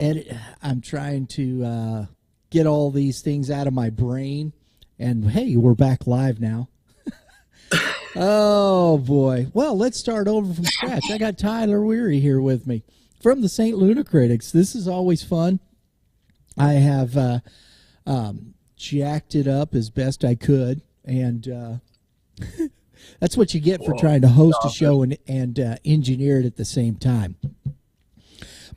I'm trying to get all these things out of my brain. And, hey, we're back live now. Oh, boy. Well, let's start over from scratch. I got Tyler Werre here with me from the St. Lunacritics. This is always fun. I have jacked it up as best I could, and that's what you get for trying to host a show and engineer it at the same time.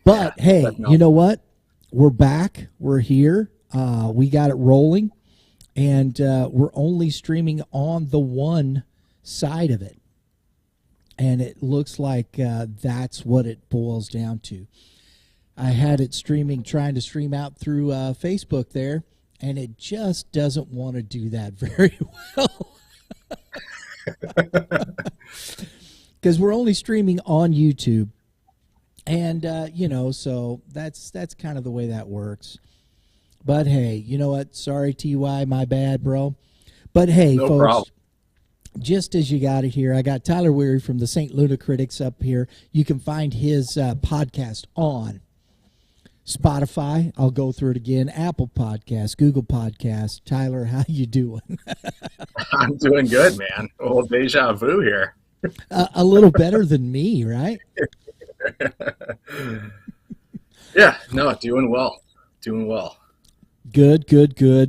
But, hey, you know what? We're back. We're here. We got it rolling, and we're only streaming on the one side of it. And it looks like that's what it boils down to. I had it trying to stream out through Facebook there, and it just doesn't want to do that very well. Because we're only streaming on YouTube. And, so that's kind of the way that works. But, hey, you know what? Sorry, TY, my bad, bro. But, hey, no folks, problem. Just as you got it here, I got Tyler Werre from the St. Lunacritics up here. You can find his podcast on Spotify. I'll go through it again. Apple Podcasts, Google Podcasts. Tyler, how you doing? I'm doing good, man. A little deja vu here. A little better than me, right? Yeah, no, doing well. Doing well. Good.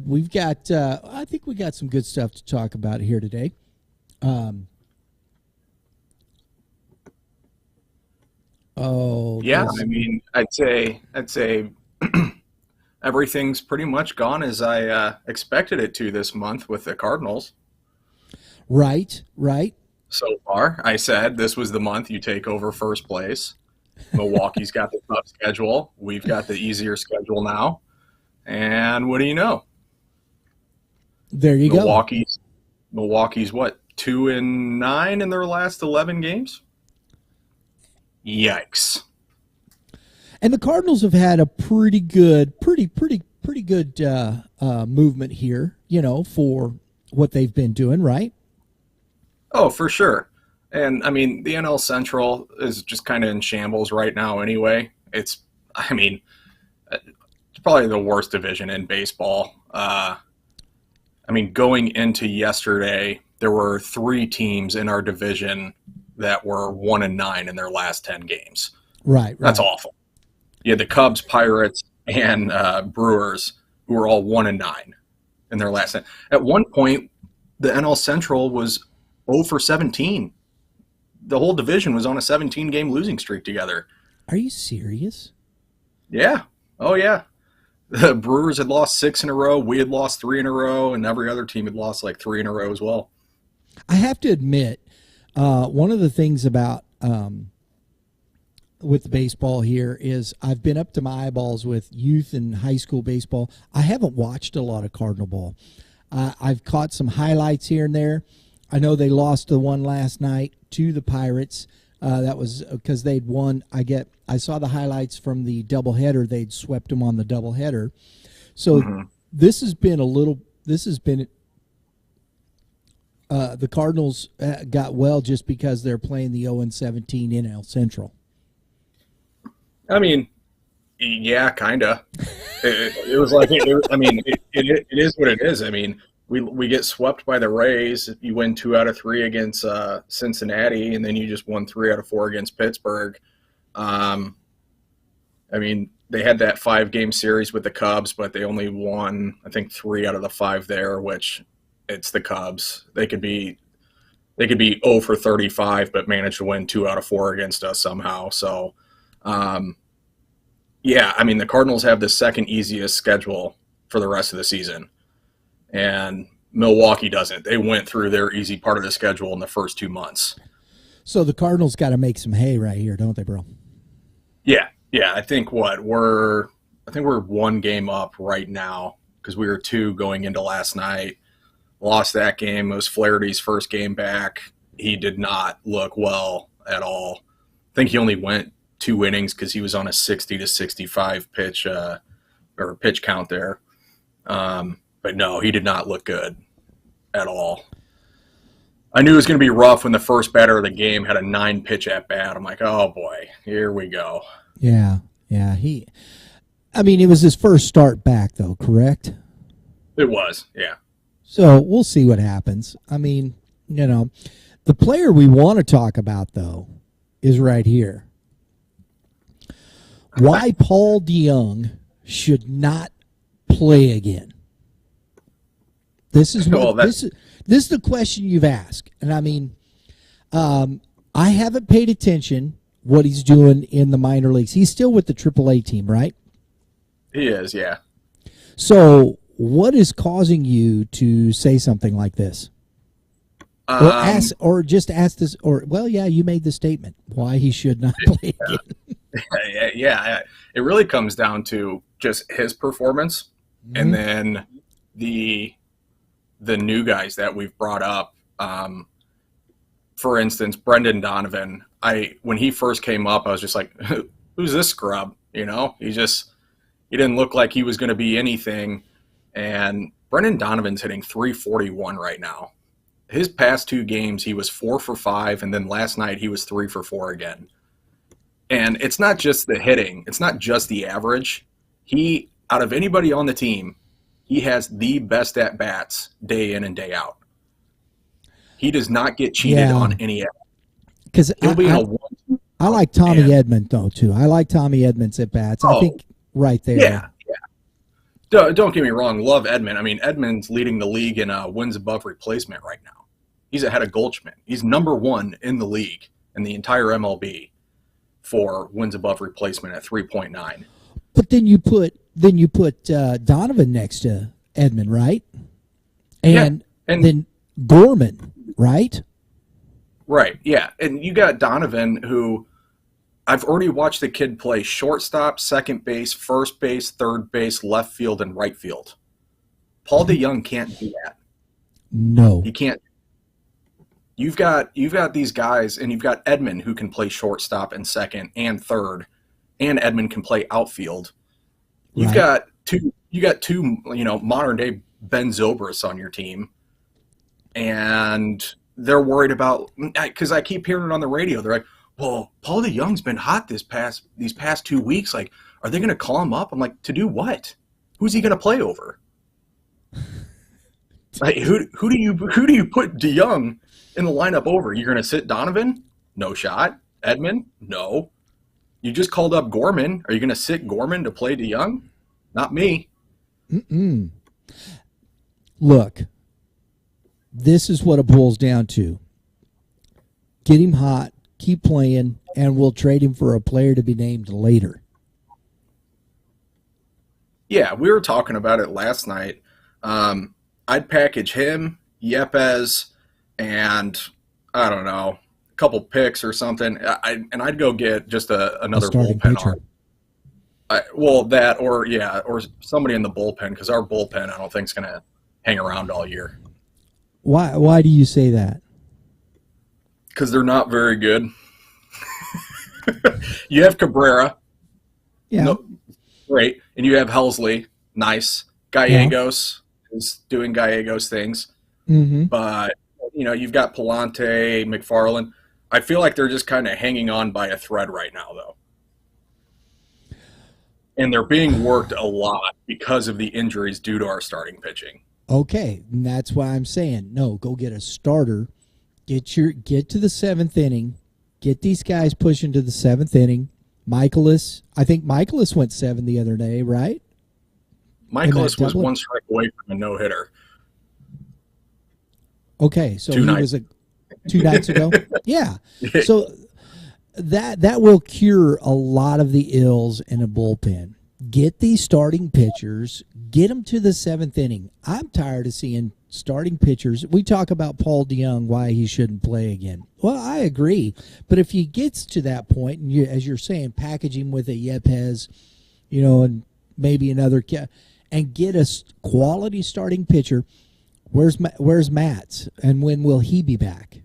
We've got, I think we got some good stuff to talk about here today. Yeah, I mean, I'd say everything's pretty much gone as I expected it to this month with the Cardinals. Right. So far, I said this was the month you take over first place. Milwaukee's got the tough schedule. We've got the easier schedule now. And what do you know? There you go. Milwaukee's what, 2-9 in their last 11 games? Yikes. And the Cardinals have had a pretty good movement here, for what they've been doing, right? Oh, for sure. And, I mean, the NL Central is just kind of in shambles right now anyway. It's probably the worst division in baseball. Going into yesterday, there were 3 teams in our division that were 1-9 in their last 10 games. Right. That's awful. You had the Cubs, Pirates, and Brewers, who were all 1-9 in their last 10. At one point, the NL Central was 0-17. The whole division was on a 17-game losing streak together. Are you serious? Yeah. Oh, yeah. The Brewers had lost 6 in a row. We had lost 3 in a row, and every other team had lost like 3 in a row as well. I have to admit, one of the things about with the baseball here is I've been up to my eyeballs with youth and high school baseball. I haven't watched a lot of Cardinal ball. I've caught some highlights here and there. I know they lost the one last night to the Pirates. That was because they'd won. I saw the highlights from the doubleheader. They'd swept them on the doubleheader. So this has been the Cardinals got well just because they're playing the 0-17 NL Central. I mean, yeah, kind of. It was like, it is what it is. I mean, we get swept by the Rays. You win 2 out of 3 against Cincinnati, and then you just won 3 out of 4 against Pittsburgh. They had that 5-game series with the Cubs, but they only won, I think, 3 out of the 5 there, which it's the Cubs. They could be 0-35, but manage to win 2 out of 4 against us somehow. So, the Cardinals have the second easiest schedule for the rest of the season. And Milwaukee doesn't. They went through their easy part of the schedule in the first 2 months. So the Cardinals got to make some hay right here, don't they, bro? Yeah. I think we're 1 game up right now because we were 2 going into last night. Lost that game. It was Flaherty's first game back. He did not look well at all. I think he only went 2 innings because he was on a 60 to 65 pitch count there. But no, he did not look good at all. I knew it was going to be rough when the first batter of the game had a 9-pitch at bat. I'm like, oh boy, here we go. Yeah. I mean, it was his first start back, though, correct? It was, yeah. So we'll see what happens. I mean, the player we want to talk about, though, is right here. Why Paul DeJong should not play again. This is this is the question you've asked, and I mean, I haven't paid attention what he's doing in the minor leagues. He's still with the AAA team, right? He is, yeah. So, what is causing you to say something like this? Or just ask this, you made the statement why he should not play again. Yeah, it really comes down to just his performance, and then the new guys that we've brought up. For instance, Brendan Donovan. When he first came up, I was just like, "Who's this scrub?" He didn't look like he was going to be anything. And Brendan Donovan's hitting .341 right now. His past 2 games, he was 4 for 5, and then last night he was 3 for 4 again. And it's not just the hitting; it's not just the average. Out of anybody on the team, he has the best at bats day in and day out. He does not get cheated on any at bats. Because I like Tommy Edman though too. I like Tommy Edman's at bats. I think right there. Yeah. Don't get me wrong. Love Edman. I mean, Edman's leading the league in wins above replacement right now. He's ahead of Goldschmidt. He's number 1 in the league in the entire MLB for wins above replacement at 3.9. But then you put Donovan next to Edman, right? And then Gorman, right? Right, yeah. And you got Donovan, who I've already watched the kid play shortstop, second base, first base, third base, left field, and right field. Paul DeJong can't do that. No. He can't. You've got these guys, and you've got Edman, who can play shortstop and second and third, and Edman can play outfield. You've got two modern day Ben Zobrist on your team, and they're worried about, because I keep hearing it on the radio. They're like, "Well, Paul DeJong's been hot these past 2 weeks. Like, are they going to call him up?" I'm like, to do what? Who's he going to play over? Like, who do you put DeJong in the lineup over? You're going to sit Donovan? No shot. Edman? No. You just called up Gorman. Are you going to sit Gorman to play DeJong? Not me. Look, this is what it boils down to. Get him hot, keep playing, and we'll trade him for a player to be named later. Yeah, we were talking about it last night. I'd package him, Yepes, and I don't know, a couple picks or something. I'd go get just another bullpen arm. Or somebody in the bullpen, because our bullpen I don't think is going to hang around all year. Why do you say that? Because they're not very good. You have Cabrera. Yeah. No, great. And you have Helsley. Nice. Gallegos is doing Gallegos things. Mm-hmm. But, you've got Palante, McFarland. I feel like they're just kind of hanging on by a thread right now, though. And they're being worked a lot because of the injuries due to our starting pitching. Okay, and that's why I'm saying, no, go get a starter. Get to the 7th inning. Get these guys pushing to the 7th inning. Michaelis, I think Michaelis went 7 the other day, right? Michaelis was 1 strike away from a no-hitter. Okay, so he was 2 nights ago? Yeah. So that will cure a lot of the ills in a bullpen. Get these starting pitchers, get them to the 7th inning. I'm tired of seeing starting pitchers. We talk about Paul DeJong, why he shouldn't play again. Well, I agree. But if he gets to that point, and as you're saying, package him with a Yepes, and maybe another, and get a quality starting pitcher, where's Matz? And when will he be back?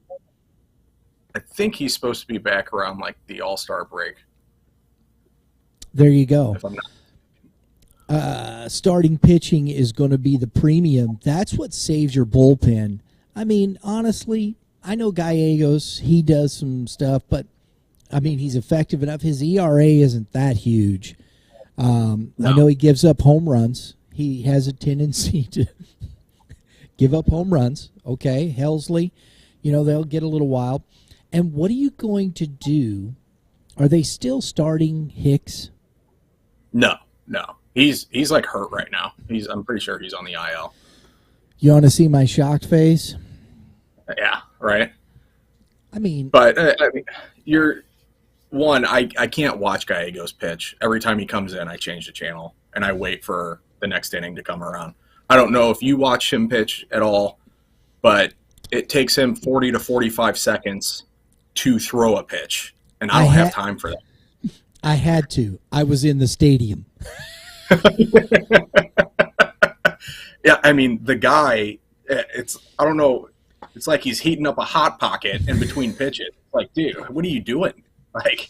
I think he's supposed to be back around like the All-Star break. There you go. If I'm not. Starting pitching is going to be the premium. That's what saves your bullpen. I mean, honestly, I know Gallegos, he does some stuff, but I mean, he's effective enough. His ERA isn't that huge. No. I know he gives up home runs. He has a tendency to give up home runs. Okay, Helsley, they'll get a little wild. And what are you going to do? Are they still starting Hicks? No. He's like hurt right now. I'm pretty sure he's on the IL. You want to see my shocked face? Yeah, right. But you're one. I can't watch Gallegos pitch. Every time he comes in, I change the channel and I wait for the next inning to come around. I don't know if you watch him pitch at all, but it takes him 40 to 45 seconds to throw a pitch, and I don't have time for that. I had to. I was in the stadium. Yeah, the guy, I don't know, it's like he's heating up a Hot Pocket in between pitches. Like, dude, what are you doing? Like,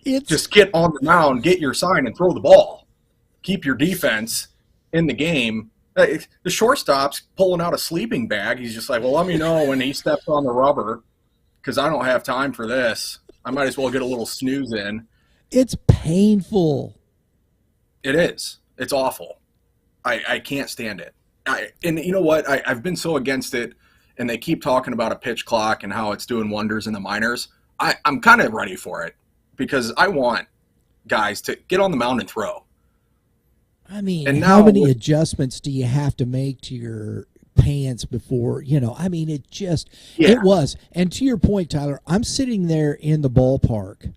just get on the mound, get your sign, and throw the ball. Keep your defense in the game. The shortstop's pulling out a sleeping bag. He's just like, well, let me know when he steps on the rubber because I don't have time for this. I might as well get a little snooze in. It's painful. It is. It's awful. I can't stand it. And you know what? I've been so against it, and they keep talking about a pitch clock and how it's doing wonders in the minors. I'm kind of ready for it because I want guys to get on the mound and throw. And how many adjustments do you have to make to your pants before, it was. And to your point, Tyler, I'm sitting there in the ballpark,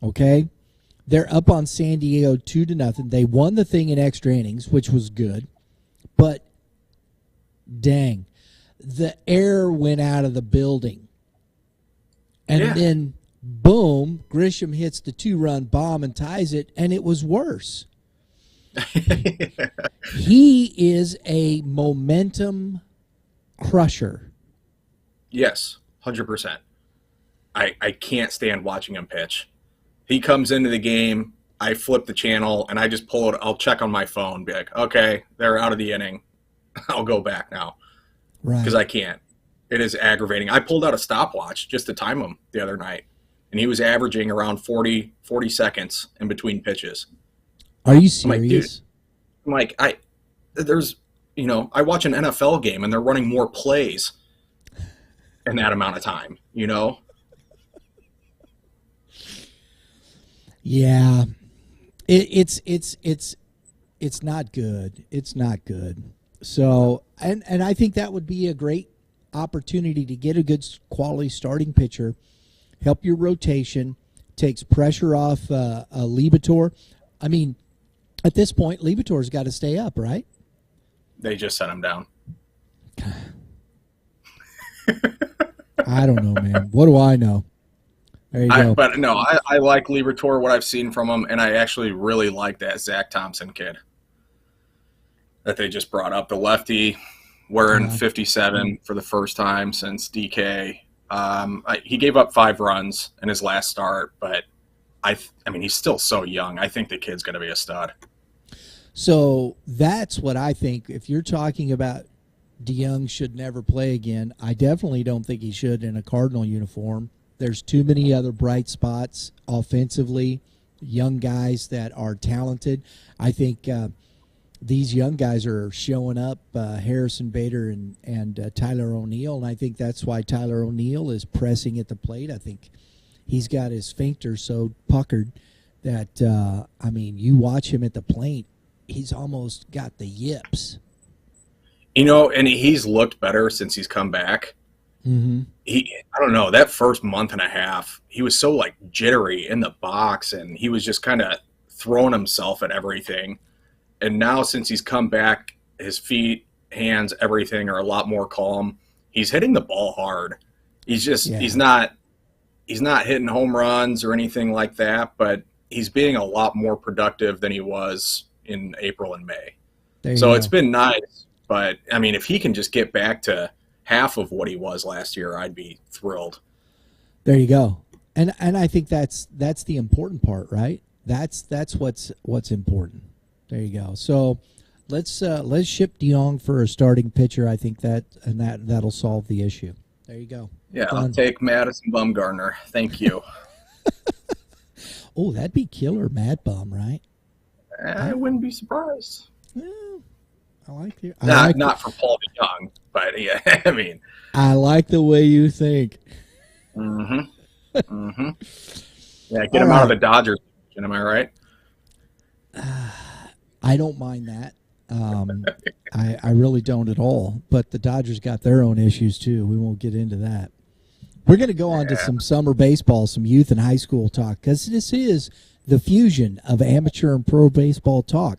okay? They're up on San Diego 2-0. They won the thing in extra innings, which was good. But, dang, the air went out of the building. And then, boom, Grisham hits the 2-run bomb and ties it, and it was worse. He is a momentum crusher. Yes, 100%. I can't stand watching him pitch. He comes into the game, I flip the channel, and I just pull it. I'll check on my phone, be like, okay, they're out of the inning. I'll go back now. Right. Because I can't. It is aggravating. I pulled out a stopwatch just to time him the other night, and he was averaging around 40 seconds in between pitches. Are you serious? I'm like, I watch an NFL game and they're running more plays in that amount of time, Yeah. It's not good. It's not good. So, and I think that would be a great opportunity to get a good quality starting pitcher, help your rotation, takes pressure off Libator. At this point, Libator's got to stay up, right? They just set him down. I don't know, man. What do I know? There you go. But no, I like Libator, what I've seen from him, and I actually really like that Zach Thompson kid that they just brought up. The lefty wearing 57 for the first time since DK. He gave up 5 runs in his last start, but he's still so young. I think the kid's going to be a stud. So that's what I think. If you're talking about DeJong should never play again, I definitely don't think he should in a Cardinal uniform. There's too many other bright spots offensively, young guys that are talented. I think these young guys are showing up, Harrison Bader and Tyler O'Neill, and I think that's why Tyler O'Neill is pressing at the plate. I think he's got his sphincter so puckered that, you watch him at the plate, he's almost got the yips. And he's looked better since he's come back. Mm-hmm. I don't know, that first month and a half, he was so jittery in the box, and he was just kind of throwing himself at everything. And now since he's come back, his feet, hands, everything are a lot more calm. He's hitting the ball hard. He's just he's not hitting home runs or anything like that, but he's being a lot more productive than he was in April and May. So it's been nice. But, if he can just get back to half of what he was last year, I'd be thrilled. There you go. And I think that's the important part, right? That's what's important. There you go. So let's ship DeJong for a starting pitcher. I think that'll solve the issue. There you go. Yeah, I'll take Madison Bumgarner. Thank you. Oh, that'd be killer, Mad Bum, right? I wouldn't be surprised. Well, I like you. Not for Paul DeJong, but yeah, I mean, I like the way you think. Yeah, get him out of the Dodgers. Am I right? I don't mind that. I really don't at all. But the Dodgers got their own issues too. We won't get into that. We're going to go on to some summer baseball, some youth and high school talk, because this is the fusion of amateur and pro baseball talk.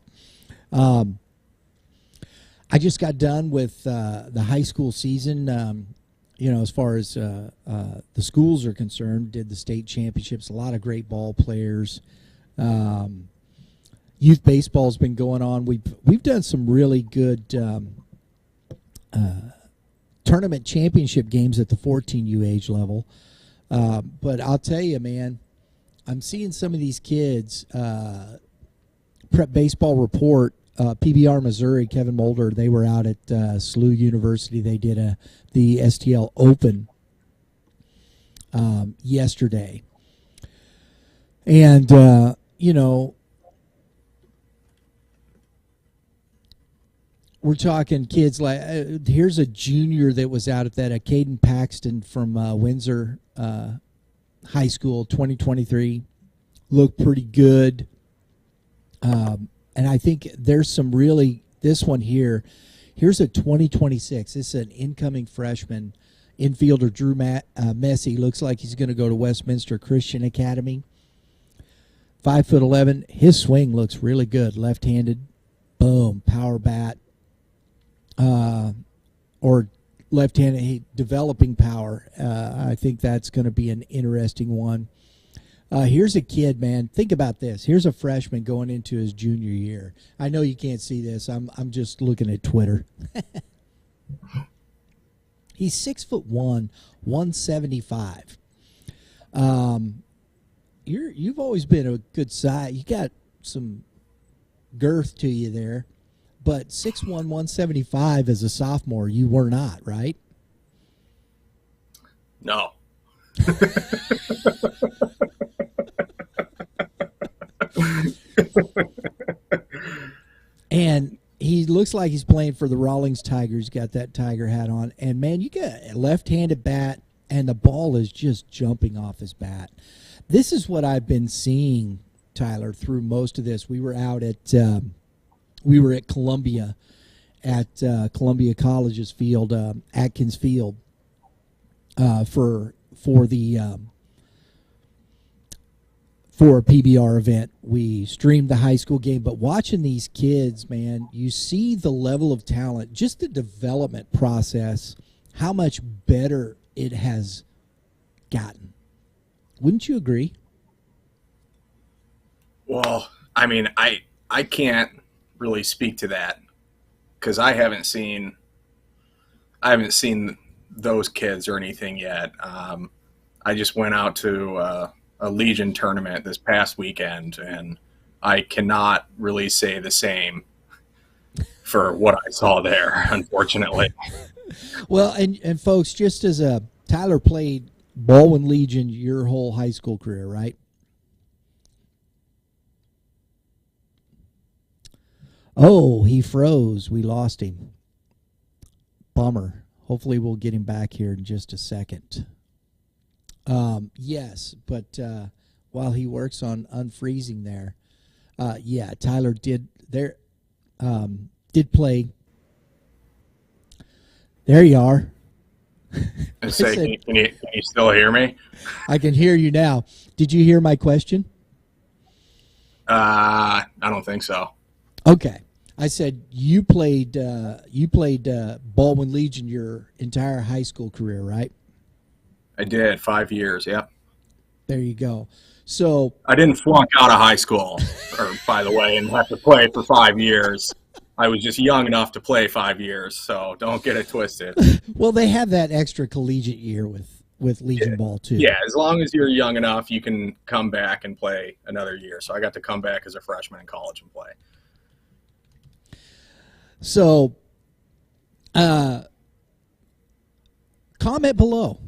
I just got done with the high school season. As far as the schools are concerned, did the state championships. A lot of great ball players. Youth baseball's been going on. We've done some really good tournament championship games at the 14U age level. But I'll tell you, man, I'm seeing some of these kids. Prep Baseball Report, PBR Missouri, Kevin Moulder, they were out at SLU University. They did the STL Open yesterday. And, we're talking kids like here's a junior that was out at that, Caden Paxton from Windsor High School, 2023. Looked pretty good. And I think there's some really, this one here, here's a 2026. This is an incoming freshman infielder, Drew Messi. Looks like he's going to go to Westminster Christian Academy. 5'11". His swing looks really good. Left-handed, boom, power bat. Or left-handed, developing power. I think that's going to be an interesting one. Here's a kid, man. Think about this. Here's a freshman going into his junior year. I know you can't see this. I'm just looking at Twitter. He's 6'1", 175. You've always been a good size. You got some girth to you there. But 6'1", 175 as a sophomore, you were not, right? No. And he looks like he's playing for the Rawlings Tigers. He's got that Tiger hat on. And, man, you got a left-handed bat, and the ball is just jumping off his bat. This is what I've been seeing, Tyler, through most of this. We were out at Columbia, at Columbia College's field, Atkins Field, for a PBR event. We streamed the high school game, but watching these kids, man, you see the level of talent, just the development process, how much better it has gotten. Wouldn't you agree? Well, I mean, I can't really speak to that because I haven't seen those kids or anything yet. I just went out to a Legion tournament this past weekend, and I cannot really say the same for what I saw there, unfortunately. Well, and folks, just as Tyler played Baldwin Legion your whole high school career, right? Oh, he froze. We lost him. Bummer. Hopefully we'll get him back here in just a second. Yes, but while he works on unfreezing there, Tyler did play. There you are. I say, can you still hear me? I can hear you now. Did you hear my question? I don't think so. Okay. I said you played Baldwin Legion your entire high school career, right? I did 5 years. Yep. There you go. So I didn't flunk out of high school, by the way, and have to play for 5 years. I was just young enough to play 5 years, so don't get it twisted. Well, they have that extra collegiate year with Legion ball too. Yeah, as long as you're young enough, you can come back and play another year. So I got to come back as a freshman in college and play. So, comment below.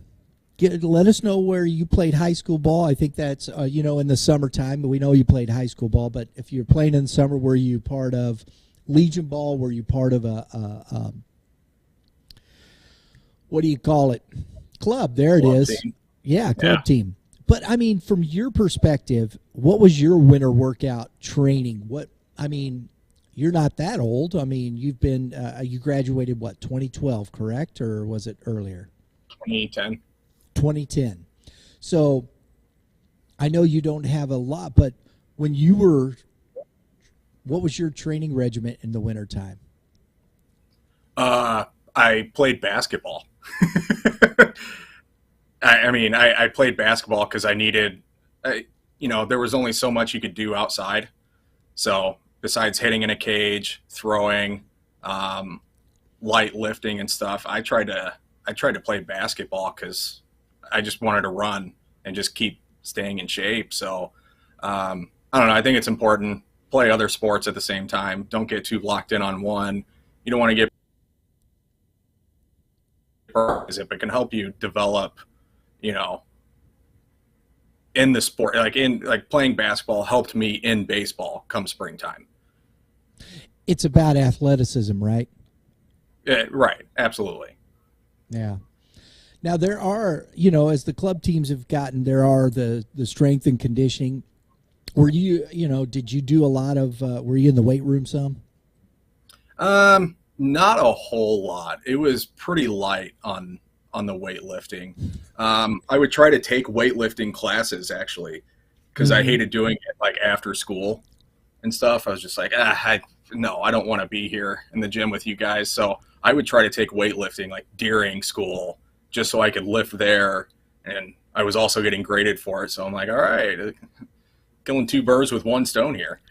let us know where you played high school ball. I think that's in the summertime. We know you played high school ball, but if you're playing in the summer, were you part of Legion ball? Were you part of a what do you call it? Club. There it is. Team. Yeah, club team. But I mean, from your perspective, what was your winter workout training? You're not that old. I mean, you've been you graduated 2012, correct, or was it earlier? 2010. 2010. So I know you don't have a lot, but when you were, what was your training regimen in the wintertime? I played basketball. I played basketball because I needed, there was only so much you could do outside. So besides hitting in a cage, throwing, light lifting and stuff, I tried to play basketball because I just wanted to run and just keep staying in shape. So I don't know. I think it's important. Play other sports at the same time. Don't get too locked in on one. You don't want to get if it can help you develop, in the sport, like playing basketball helped me in baseball come springtime. It's about athleticism, right? Yeah, right. Absolutely. Yeah. Now there are, as the club teams have gotten, there are the strength and conditioning. Were you, did you do a lot of, were you in the weight room some? Not a whole lot. It was pretty light on the weightlifting. I would try to take weightlifting classes actually, because I hated doing it like after school and stuff. I was just like, I don't want to be here in the gym with you guys. So I would try to take weightlifting like during school just so I could lift there. And I was also getting graded for it. So I'm like, all right, killing two birds with one stone here.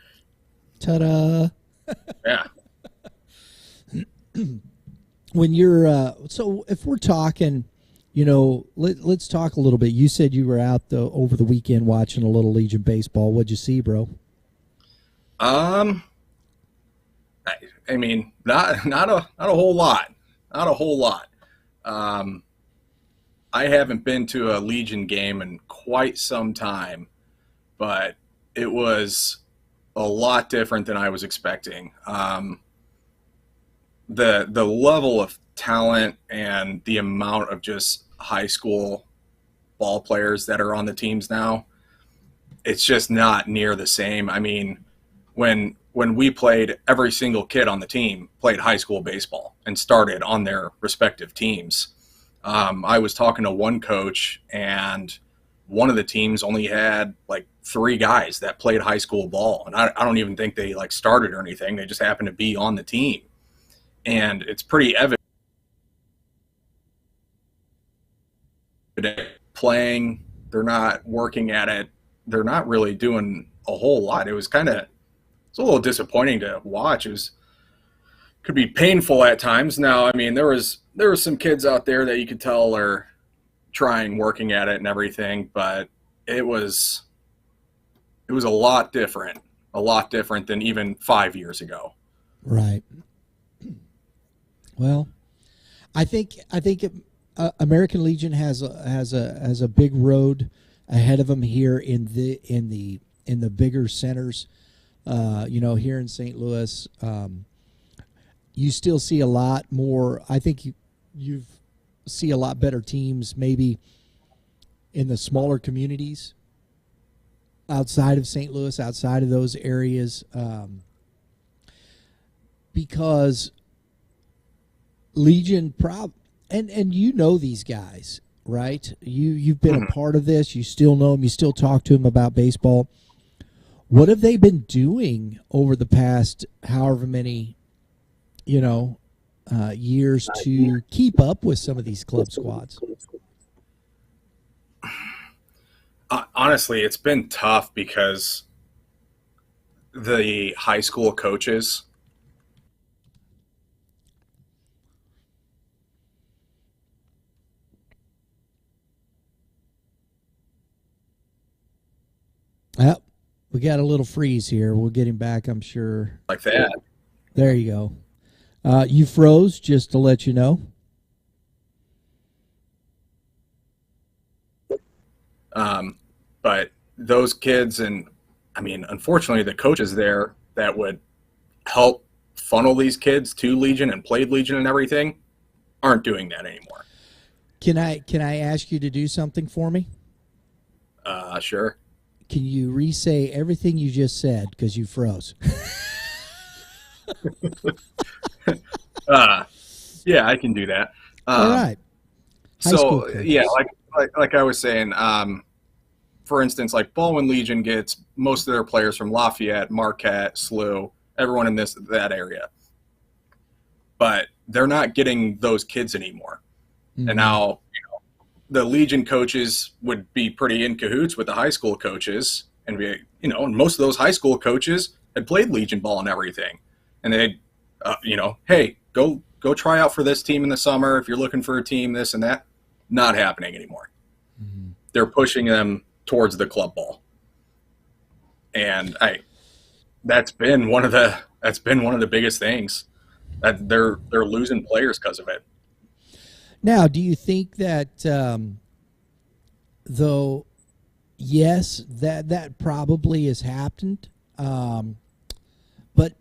Ta-da. Yeah. When you're so if we're talking, let's talk a little bit. You said you were out over the weekend watching a little Legion baseball. What'd you see, bro? I mean, not a whole lot. Not a whole lot. I haven't been to a Legion game in quite some time, but it was a lot different than I was expecting. The level of talent and the amount of just high school ball players that are on the teams now, it's just not near the same. I mean, when we played, every single kid on the team played high school baseball and started on their respective teams. I was talking to one coach, and one of the teams only had like 3 guys that played high school ball. And I don't even think they like started or anything. They just happened to be on the team. And it's pretty evident playing, they're not working at it. They're not really doing a whole lot. It's a little disappointing to watch. Could be painful at times. Now, I mean, there was some kids out there that you could tell are trying, working at it and everything, but it was a lot different than even 5 years ago. Right. Well, I think American Legion has a big road ahead of them here in the bigger centers. Here in St. Louis, you still see a lot more. I think you see a lot better teams maybe in the smaller communities outside of St. Louis, outside of those areas, because Legion and these guys, right? You've been a part of this. You still know them. You still talk to them about baseball. What have they been doing over the past however many, years to keep up with some of these club squads? Honestly, it's been tough because the high school coaches Yep. We got a little freeze here. We'll get him back, I'm sure. like that. There you go. You froze, just to let you know. But those kids, and I mean, unfortunately, the coaches there that would help funnel these kids to Legion and played Legion and everything aren't doing that anymore. Can I ask you to do something for me? Sure. Can you re-say everything you just said because you froze? Yeah, I can do that. All right. So yeah, like I was saying, for instance, like Baldwin Legion gets most of their players from Lafayette, Marquette, SLU, everyone in that area. But they're not getting those kids anymore. Mm-hmm. And now, the Legion coaches would be pretty in cahoots with the high school coaches, and and most of those high school coaches had played Legion ball and everything, and they'd, hey, go try out for this team in the summer if you're looking for a team, this and that. Not happening anymore. Mm-hmm. They're pushing them towards the club ball, and that's been one of the biggest things, that they're losing players because of it. Now, do you think that, though, yes, that probably has happened, but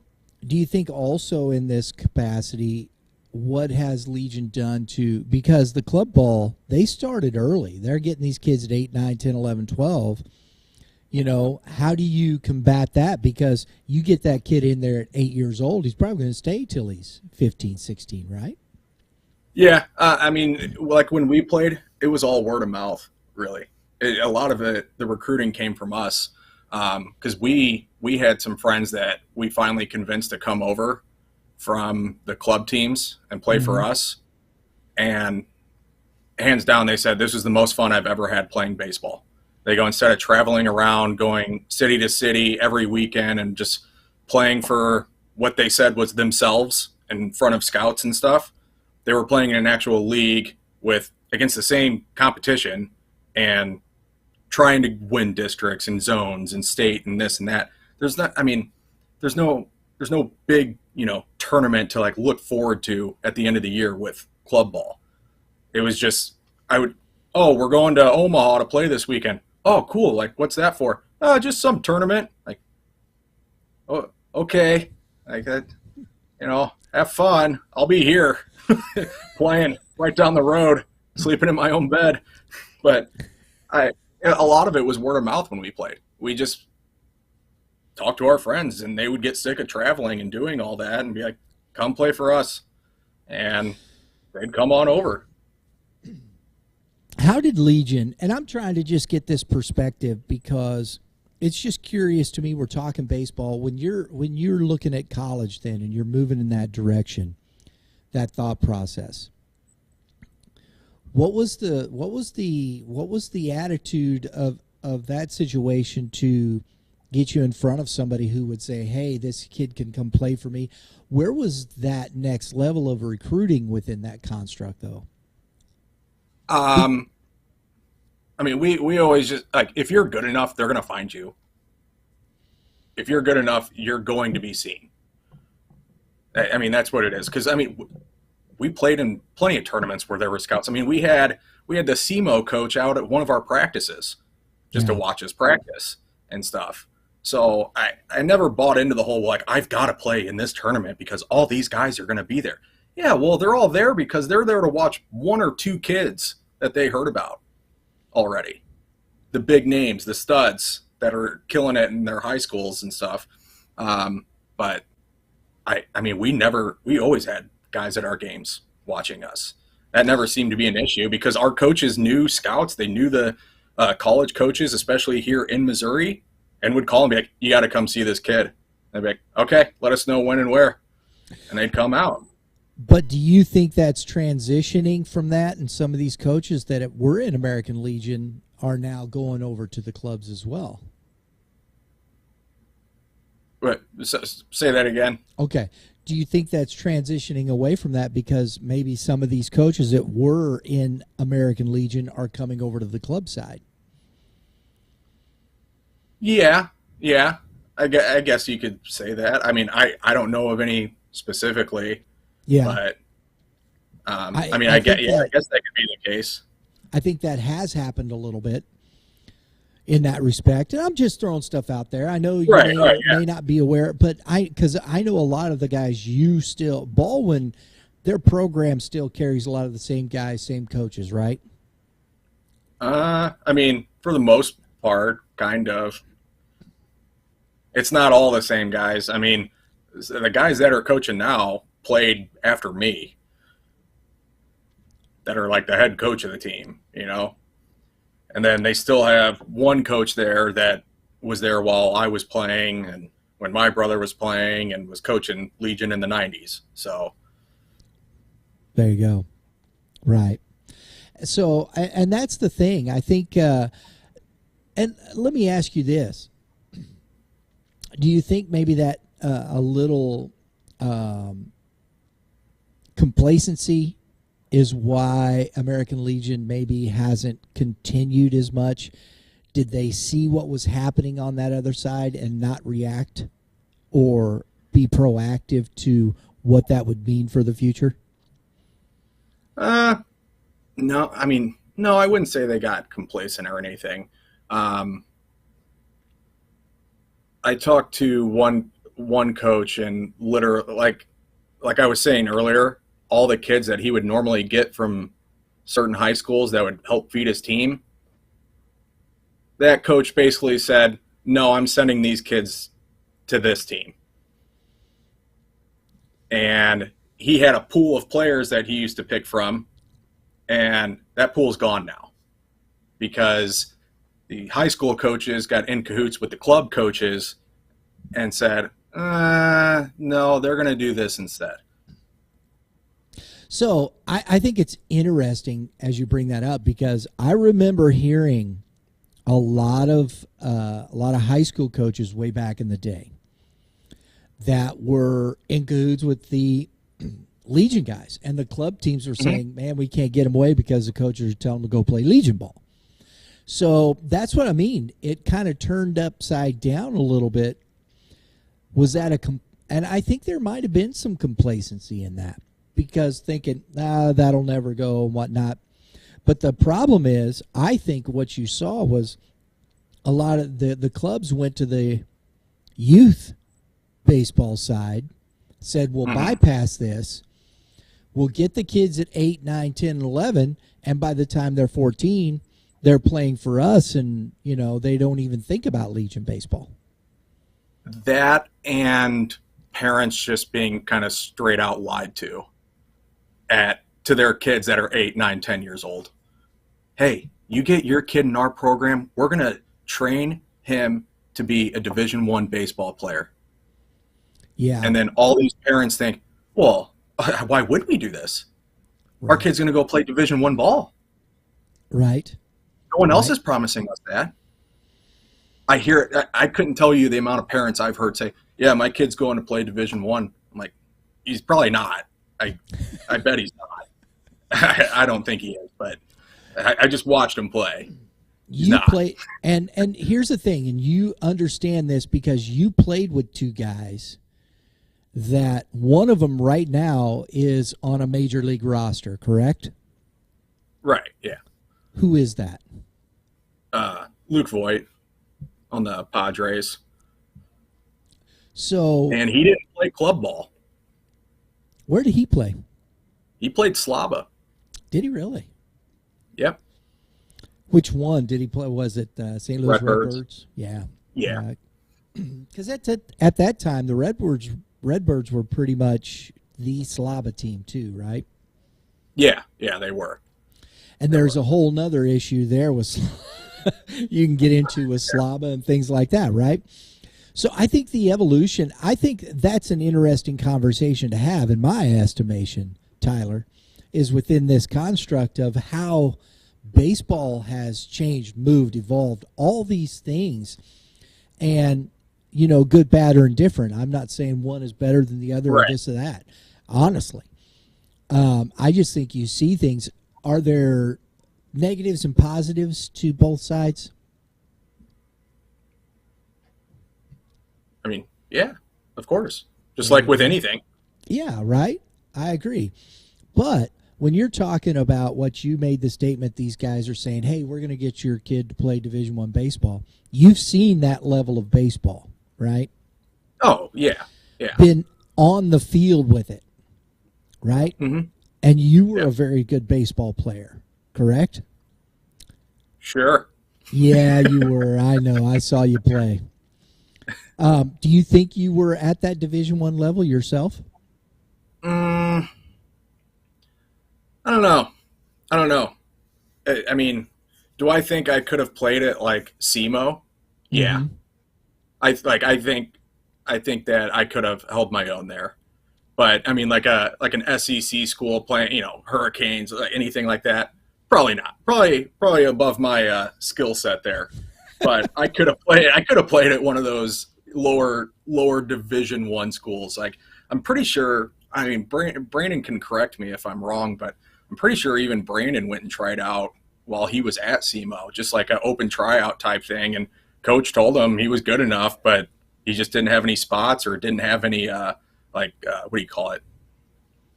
do you think also in this capacity, what has Legion done because the club ball, they started early. They're getting these kids at 8, 9, 10, 11, 12. How do you combat that? Because you get that kid in there at 8 years old, he's probably going to stay till he's 15, 16, right? Yeah, I mean, like when we played, it was all word of mouth, really. A lot of it, the recruiting came from us, because we had some friends that we finally convinced to come over from the club teams and play for us. And hands down, they said, this was the most fun I've ever had playing baseball. They go, instead of traveling around, going city to city every weekend and just playing for what they said was themselves in front of scouts and stuff, they were playing in an actual league against the same competition and trying to win districts and zones and state and this and that. There's no big, tournament to like look forward to at the end of the year with club ball. It was just, we're going to Omaha to play this weekend. Oh, cool. Like, what's that for? Just some tournament. Like, oh, okay. Like that, have fun. I'll be here playing right down the road, sleeping in my own bed. But a lot of it was word of mouth when we played. We just talked to our friends, and they would get sick of traveling and doing all that and be like, come play for us. And they'd come on over. How did Legion, and I'm trying to just get this perspective because it's just curious to me, we're talking baseball, when you're looking at college then and you're moving in that direction, that thought process. What was the attitude of that situation to get you in front of somebody who would say, hey, this kid can come play for me? Where was that next level of recruiting within that construct, though? We always just, like, if you're good enough, they're going to find you. If you're good enough, you're going to be seen. That's what it is. Because, we played in plenty of tournaments where there were scouts. We had the SEMO coach out at one of our practices just to watch us practice and stuff. So I never bought into the whole, like, I've got to play in this tournament because all these guys are going to be there. Yeah, well, they're all there because they're there to watch one or two kids that they heard about already. The big names, the studs that are killing it in their high schools and stuff. But we always had guys at our games watching us. That never seemed to be an issue because our coaches knew scouts. They knew the college coaches, especially here in Missouri, and would call and be like, you got to come see this kid. They'd be like, okay, let us know when and where. And they'd come out. But do you think that's transitioning from that, and some of these coaches that were in American Legion are now going over to the clubs as well? But say that again. Okay. Do you think that's transitioning away from that because maybe some of these coaches that were in American Legion are coming over to the club side? Yeah. I guess you could say that. I don't know of any specifically. Yeah. But, I guess that could be the case. I think that has happened a little bit. in that respect. And I'm just throwing stuff out there. I know you may not be aware, but because I know a lot of the guys Baldwin, their program still carries a lot of the same guys, same coaches, right? I mean, for the most part, kind of. It's not all the same guys. I mean, the guys that are coaching now played after me, that are like the head coach of the team, And then they still have one coach there that was there while I was playing and when my brother was playing and was coaching Legion in the 90s. So there you go. Right. So, and that's the thing. I think, and let me ask you this. Do you think maybe that a little complacency is why American Legion maybe hasn't continued as much? Did they see what was happening on that other side and not react or be proactive to what that would mean for the future? No, I mean, no, I wouldn't say they got complacent or anything. I talked to one coach, and literally, like I was saying earlier, all the kids that he would normally get from certain high schools that would help feed his team, that coach basically said, no, I'm sending these kids to this team. And he had a pool of players that he used to pick from, and that pool's gone now because the high school coaches got in cahoots with the club coaches and said, no, they're going to do this instead. So I think it's interesting as you bring that up, because I remember hearing a lot of high school coaches way back in the day that were in cahoots with the Legion guys, and the club teams were saying, man, we can't get them away because the coaches are telling them to go play Legion ball. So that's what I mean. It kind of turned upside down a little bit. Was that and I think there might have been some complacency in that, because thinking, that'll never go and whatnot. But the problem is, I think what you saw was a lot of the clubs went to the youth baseball side, said, we'll bypass this. We'll get the kids at 8, 9, 10, and 11, and by the time they're 14, they're playing for us, and, they don't even think about Legion baseball. That and parents just being kind of straight out lied to their kids that are 8, 9, 10 years old. Hey, you get your kid in our program, we're going to train him to be a Division I baseball player. Yeah. And then all these parents think, well, why would we do this? Right. Our kid's going to go play Division I ball. Right. No one else is promising us that. I hear it. I couldn't tell you the amount of parents I've heard say, yeah, my kid's going to play Division I. I'm like, he's probably not. I bet he's not. I don't think he is, but I just watched him play. You play, and here's the thing, and you understand this because you played with two guys that one of them right now is on a major league roster, correct? Right, yeah. Who is that? Luke Voigt on the Padres. And he didn't play club ball. Where did he play? He played Slava. Did he really? Yep. Which one did he play? Was it St. Louis Redbirds? Yeah. Yeah. Because at that time, the Redbirds were pretty much the Slava team too, right? Yeah, they were. And there's a whole nother issue there with you can get into with Slava and things like that, right? So I think the evolution, I think that's an interesting conversation to have, in my estimation, Tyler, is within this construct of how baseball has changed, moved, evolved, all these things. And, good, bad, or indifferent. I'm not saying one is better than the other or this or that, honestly. I just think you see things. Are there negatives and positives to both sides? I mean, yeah, of course. Just like with anything. Yeah, right. I agree. But when you're talking about what you made the statement, these guys are saying, hey, we're going to get your kid to play Division I baseball. You've seen that level of baseball, right? Oh, yeah. Yeah. Been on the field with it, right? Mm-hmm. And you were a very good baseball player, correct? Sure. Yeah, you were. I know. I saw you play. Do you think you were at that Division I level yourself? I don't know. I mean, do I think I could have played it like SEMO? Yeah. Mm-hmm. I think that I could have held my own there. But I mean, like an SEC school playing, Hurricanes, anything like that, probably not. Probably above my skill set there. But I could have played at one of those lower Division I schools. Like, I'm pretty sure. I mean, Brandon can correct me if I'm wrong, but I'm pretty sure even Brandon went and tried out while he was at SEMO, just like an open tryout type thing. And coach told him he was good enough, but he just didn't have any spots or didn't have any what do you call it?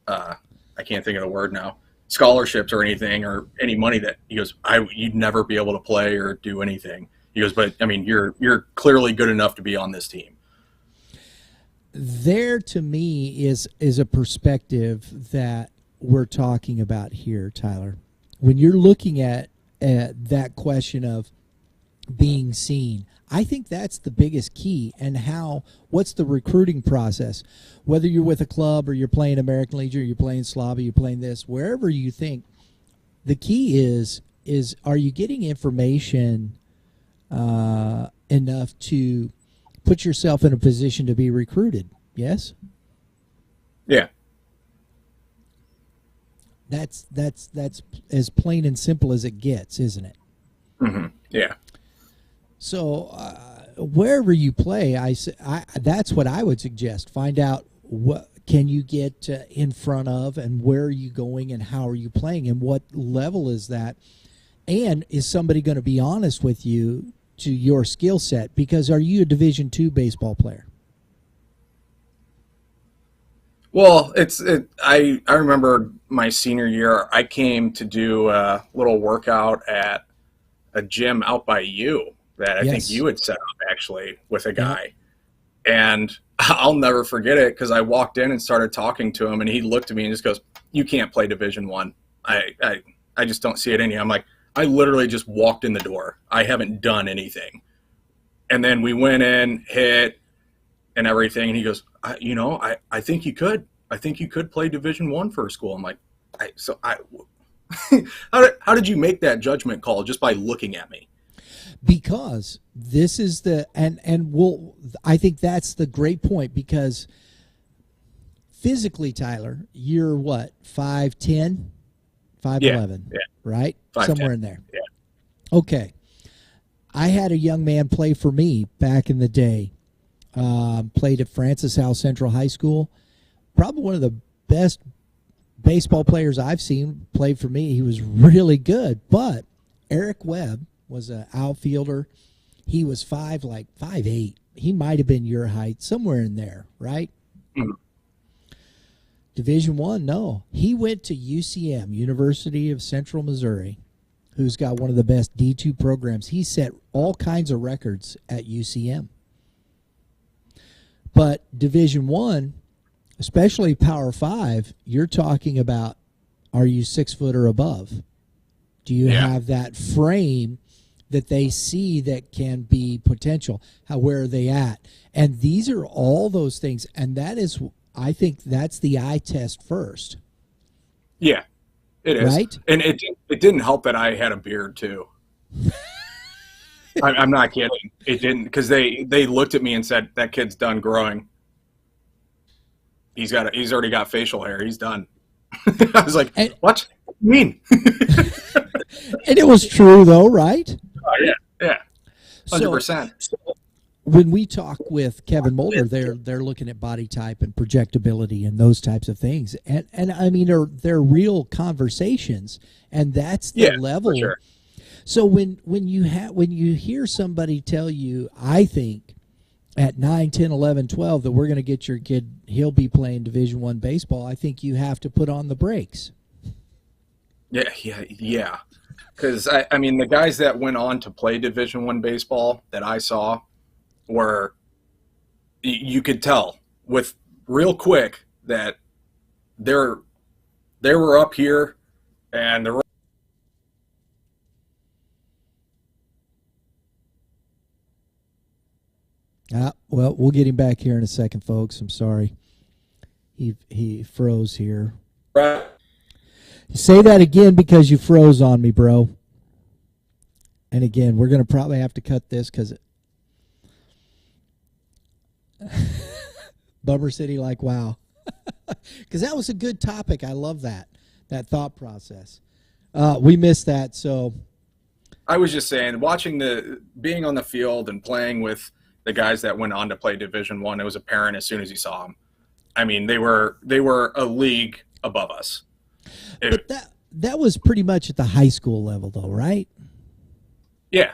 I can't think of the word now. Scholarships or anything, or any money that he goes, you'd never be able to play or do anything. He goes, but I mean, you're clearly good enough to be on this team. There, to me, is a perspective that we're talking about here, Tyler. When you're looking at that question of being seen, I think that's the biggest key. And what's the recruiting process? Whether you're with a club or you're playing American Legion, or you're playing Slava, you're playing this, wherever you think, the key is are you getting information enough to put yourself in a position to be recruited? Yes? Yeah. That's as plain and simple as it gets, isn't it? Mm-hmm. Yeah. So wherever you play, that's what I would suggest. Find out what can you get in front of, and where are you going, and how are you playing, and what level is that, and is somebody going to be honest with you to your skill set? Because are you a Division II baseball player? Well, I remember my senior year, I came to do a little workout at a gym out by you that I think you had set up actually with a guy. Yeah. And I'll never forget it, because I walked in and started talking to him, and he looked at me and just goes, you can't play Division I. I just don't see it in you. I'm like, I literally just walked in the door. I haven't done anything. And then we went in, hit, and everything. And he goes, I think you could. I think you could play Division I for a school. I'm like, how did you make that judgment call just by looking at me? Because this is I think that's the great point, because physically, Tyler, you're what, 5'10", 5'11", right? 5'10", somewhere in there. Yeah. Okay. I had a young man play for me back in the day. Played at Francis Howe Central High School. Probably one of the best baseball players I've seen play for me. He was really good. But Eric Webb was an outfielder. He was 5'8". He might have been your height, somewhere in there, right? Mm-hmm. Division I, no. He went to UCM, University of Central Missouri, who's got one of the best D2 programs. He set all kinds of records at UCM. But Division I, especially Power 5, you're talking about, are you 6 foot or above? Do you have that frame that they see that can be potential? Where are they at? And these are all those things. And that is, I think that's the eye test first. Yeah, it is. Right? And it didn't help that I had a beard too. I'm not kidding. It didn't, because they looked at me and said, that kid's done growing. He's already got facial hair. He's done. I was like, what? What do you mean? And it was true though, right? Oh, yeah. 100%. So when we talk with Kevin Moulder, they're looking at body type and projectability and those types of things. And I mean, they're real conversations, and that's the level. For sure. So when you hear somebody tell you, I think at 9, 10, 11, 12 that we're going to get your kid, he'll be playing Division I baseball, I think you have to put on the brakes. Yeah. Because I mean, the guys that went on to play Division I baseball that I saw were, you could tell with real quick that they were up here, and the well, we'll get him back here in a second, folks. I'm sorry. He froze here. Say that again because you froze on me, bro. And again, we're going to probably have to cut this because Bummer City, like, wow. Because that was a good topic. I love that thought process. We missed that, so. I was just saying, being on the field and playing with the guys that went on to play Division I, it was apparent as soon as you saw them. I mean, they were a league above us. But that was pretty much at the high school level, though, right? Yeah.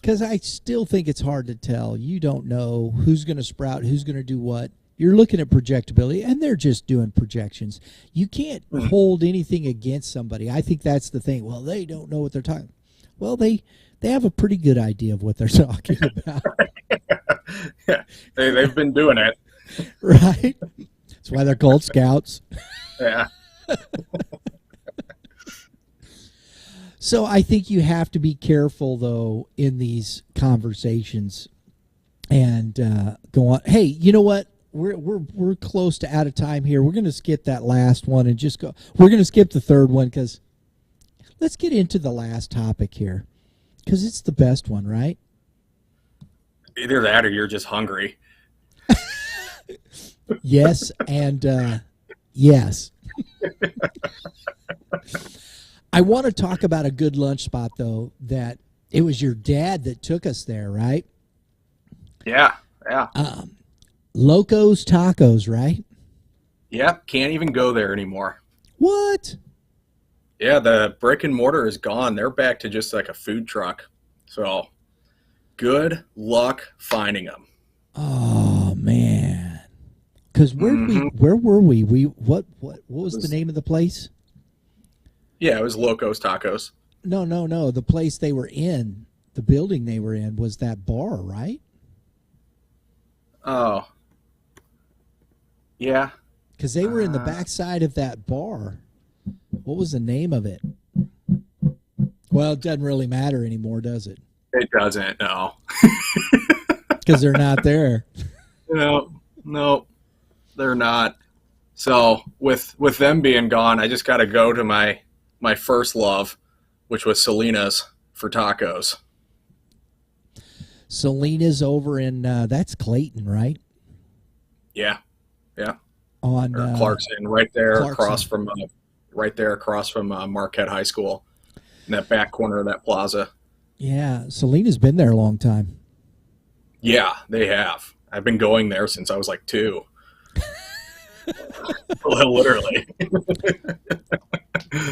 Because I still think it's hard to tell. You don't know who's going to sprout, who's going to do what. You're looking at projectability, and they're just doing projections. You can't hold anything against somebody. I think that's the thing. Well, they don't know what they're talking. Well, they have a pretty good idea of what they're talking about. Yeah, they've been doing it. Right? That's why they're called scouts. Yeah. So I think you have to be careful, though, in these conversations and go on. Hey, you know what? We're close to out of time here. We're going to skip that last one and just go. We're going to skip the third one because let's get into the last topic here because it's the best one, right? Either that or you're just hungry. Yes, and yes. I want to talk about a good lunch spot, though, that it was your dad that took us there, right? Yeah. Loco's Tacos, right? Yep, can't even go there anymore. What? Yeah, the brick and mortar is gone. They're back to just like a food truck. So, good luck finding them. Oh man! Because where were we? What was the name of the place? Yeah, it was Loco's Tacos. No. The place they were in, the building they were in, was that bar, right? Oh. Yeah. Because they were in the backside of that bar. What was the name of it? Well, it doesn't really matter anymore, does it? It doesn't, no. Because they're not there. No, they're not. So with them being gone, I just got to go to my first love, which was Selena's for tacos. Selena's over in that's Clayton, right? Yeah. On Clarkson, right there Clarkson. across from Marquette High School, in that back corner of that plaza. Yeah, Selena's been there a long time. Yeah, they have. I've been going there since I was like 2. Literally.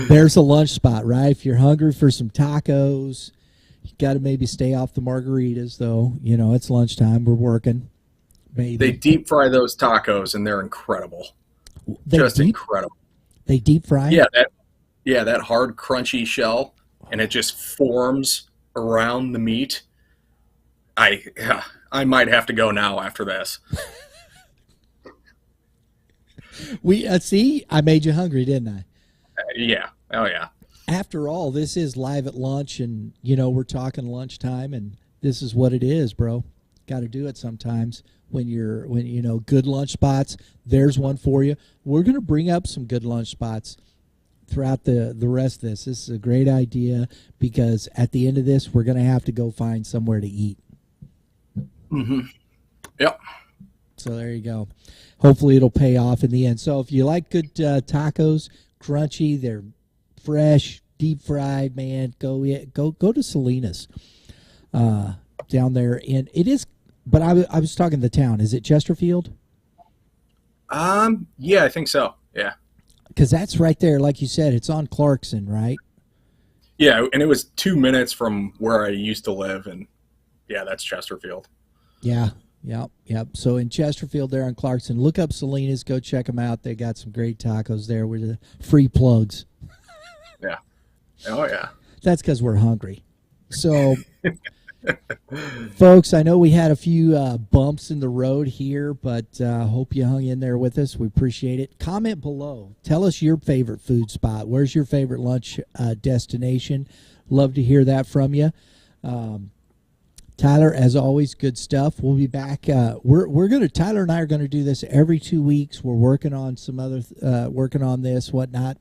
There's a lunch spot, right? If you're hungry for some tacos, you got to maybe stay off the margaritas, though. You know, it's lunchtime. We're working. Maybe. They deep fry those tacos, and they're incredible. Incredible. They deep fry? Yeah, that hard, crunchy shell, and it just forms around the meat. I might have to go now after this. We see, I made you hungry, didn't I? Yeah. Oh, yeah. After all, this is live at lunch, and, you know, we're talking lunchtime, and this is what it is, bro. Got to do it sometimes when you know, good lunch spots. There's one for you. We're going to bring up some good lunch spots throughout the rest of this. This is a great idea because at the end of this, we're going to have to go find somewhere to eat. Mm-hmm. Yep. So there you go. Hopefully it'll pay off in the end. So if you like good tacos, crunchy, they're fresh, deep fried, man, go to Selena's down there. And it is, but I was talking the town. Is it Chesterfield? Yeah, I think so. Yeah. Because that's right there, like you said, it's on Clarkson, right? Yeah, and it was 2 minutes from where I used to live, and yeah, that's Chesterfield. Yeah. Yep. So in Chesterfield there on Clarkson, look up Selena's, go check them out. They got some great tacos there with the free plugs. Yeah. Oh, yeah. That's because we're hungry. So, folks, I know we had a few bumps in the road here, but hope you hung in there with us. We appreciate it. Comment below. Tell us your favorite food spot. Where's your favorite lunch destination? Love to hear that from you. Tyler, as always, good stuff. We'll be back. Tyler and I are going to do this every 2 weeks. We're working on working on this, whatnot.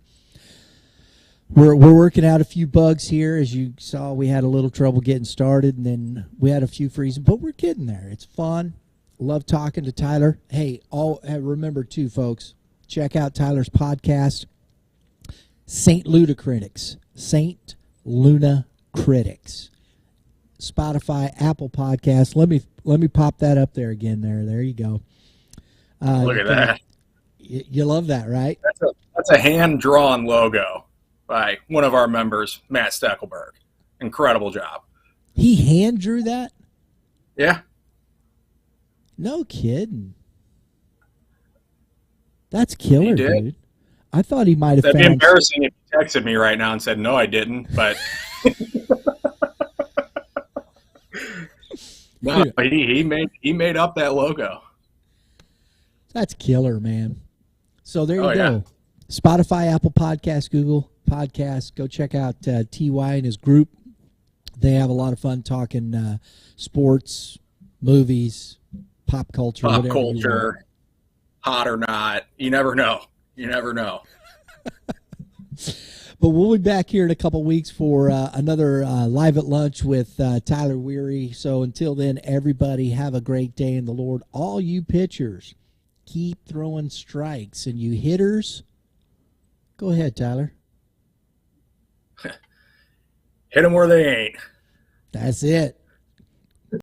We're working out a few bugs here. As you saw, we had a little trouble getting started, and then we had a few freezing, but we're getting there. It's fun. Love talking to Tyler. Hey, remember too, folks, check out Tyler's podcast, St. Lunacritics. St. Lunacritics. Spotify, Apple Podcasts. Let me pop that up there again. There you go. Look at that. You love that, right? That's a hand-drawn logo by one of our members, Matt Steckelberg. Incredible job. He hand drew that? Yeah. No kidding. That's killer, dude. I thought he might have That'd be embarrassing if he texted me right now and said, no, I didn't, but no, he made up that logo. That's killer, man. So there you go. Yeah. Spotify, Apple Podcasts, Google Podcasts. Go check out TY and his group. They have a lot of fun talking sports, movies, pop culture. Pop culture, hot or not. You never know. You never know. But we'll be back here in a couple weeks for another Live at Lunch with Tyler Werre. So until then, everybody have a great day in the Lord. All you pitchers, keep throwing strikes. And you hitters, go ahead, Tyler. Hit them where they ain't. That's it.